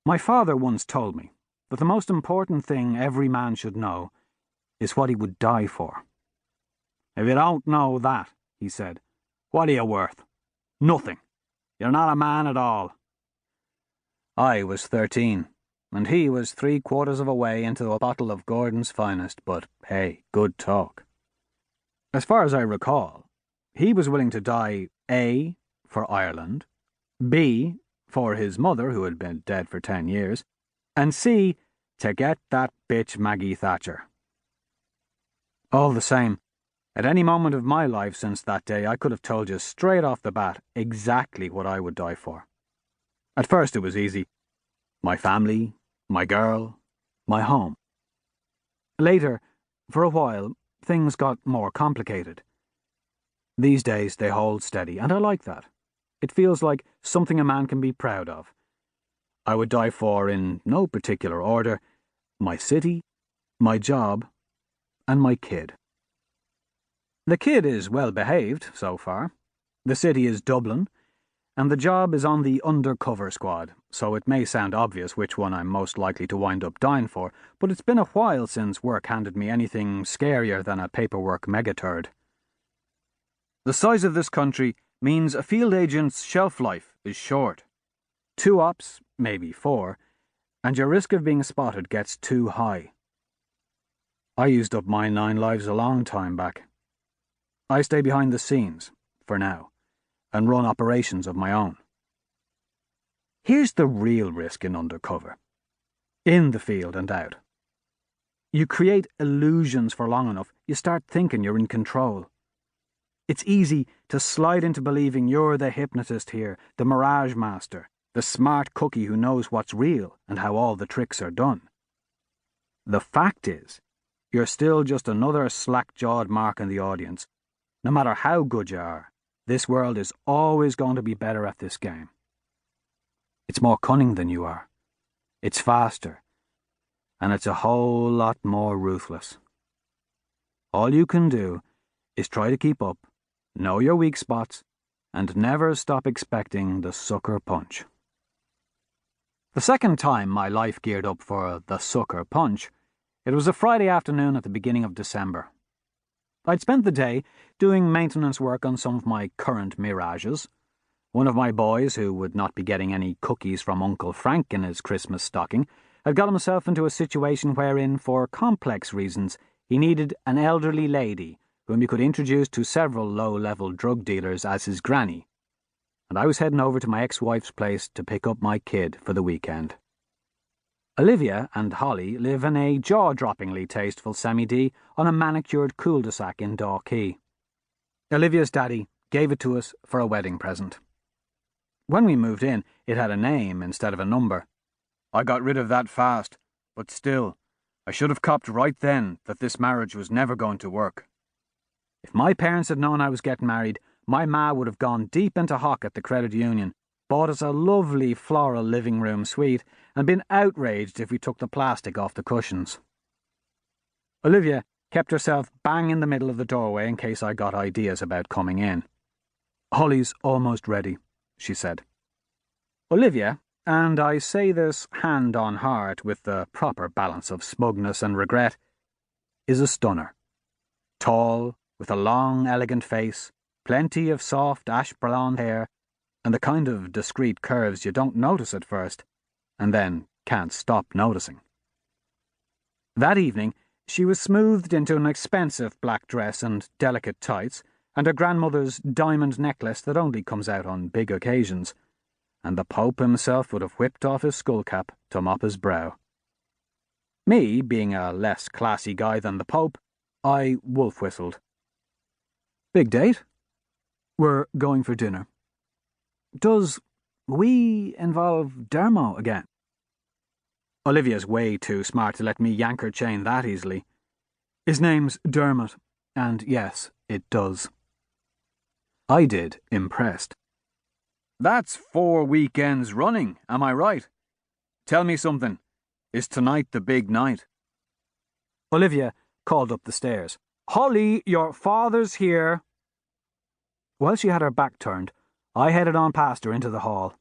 My father once told me that the most important thing every man should know is what he would die for. If you don't know that, he said, what are you worth? Nothing. You're not a man at all. I was 13, and he was 3/4 of a way into a bottle of Gordon's finest, but hey, good talk. As far as I recall, he was willing to die A, for Ireland, B, for his mother, who had been dead for 10 years, and C, to get that bitch Maggie Thatcher. All the same, at any moment of my life since that day, I could have told you straight off the bat exactly what I would die for. At first it was easy. My family, my girl, my home. Later, for a while, things got more complicated. These days they hold steady, and I like that. It feels like something a man can be proud of. I would die for, in no particular order, my city, my job, and my kid. The kid is well behaved so far. The city is Dublin, and the job is on the Undercover Squad, so it may sound obvious which one I'm most likely to wind up dying for, but it's been a while since work handed me anything scarier than a paperwork megaturd. The size of this country means a field agent's shelf life is short. 2 ops, maybe 4, and your risk of being spotted gets too high. I used up my 9 lives a long time back. I stay behind the scenes, for now, and run operations of my own. Here's the real risk in undercover. In the field and out. You create illusions for long enough, you start thinking you're in control. It's easy to slide into believing you're the hypnotist here, the mirage master, the smart cookie who knows what's real and how all the tricks are done. The fact is, you're still just another slack-jawed mark in the audience. No matter how good you are, this world is always going to be better at this game. It's more cunning than you are. It's faster. And it's a whole lot more ruthless. All you can do is try to keep up, know your weak spots, and never stop expecting the sucker punch. The second time my life geared up for the sucker punch, it was a Friday afternoon at the beginning of December. I'd spent the day doing maintenance work on some of my current mirages. One of my boys, who would not be getting any cookies from Uncle Frank in his Christmas stocking, had got himself into a situation wherein, for complex reasons, he needed an elderly lady whom he could introduce to several low-level drug dealers as his granny, and I was heading over to my ex-wife's place to pick up my kid for the weekend. Olivia and Holly live in a jaw-droppingly tasteful semi-D on a manicured cul-de-sac in Dalkey. Olivia's daddy gave it to us for a wedding present. When we moved in, it had a name instead of a number. I got rid of that fast, but still, I should have copped right then that this marriage was never going to work. If my parents had known I was getting married, my ma would have gone deep into hock at the credit union, bought us a lovely floral living room suite, and been outraged if we took the plastic off the cushions. Olivia kept herself bang in the middle of the doorway in case I got ideas about coming in. "Holly's almost ready," she said. Olivia, and I say this hand on heart with the proper balance of smugness and regret, is a stunner. Tall, with a long, elegant face, plenty of soft ash-blonde hair, and the kind of discreet curves you don't notice at first, and then can't stop noticing. That evening, she was smoothed into an expensive black dress and delicate tights, and her grandmother's diamond necklace that only comes out on big occasions, and the Pope himself would have whipped off his skullcap to mop his brow. Me, being a less classy guy than the Pope, I wolf-whistled. "Big date? We're going for dinner. Does we involve Dermo again?" Olivia's way too smart to let me yank her chain that easily. "His name's Dermot, and yes, it does." I did, impressed. "That's 4 weekends running, am I right? Tell me something. Is tonight the big night?" Olivia called up the stairs. "Holly, your father's here." While she had her back turned, I headed on past her into the hall.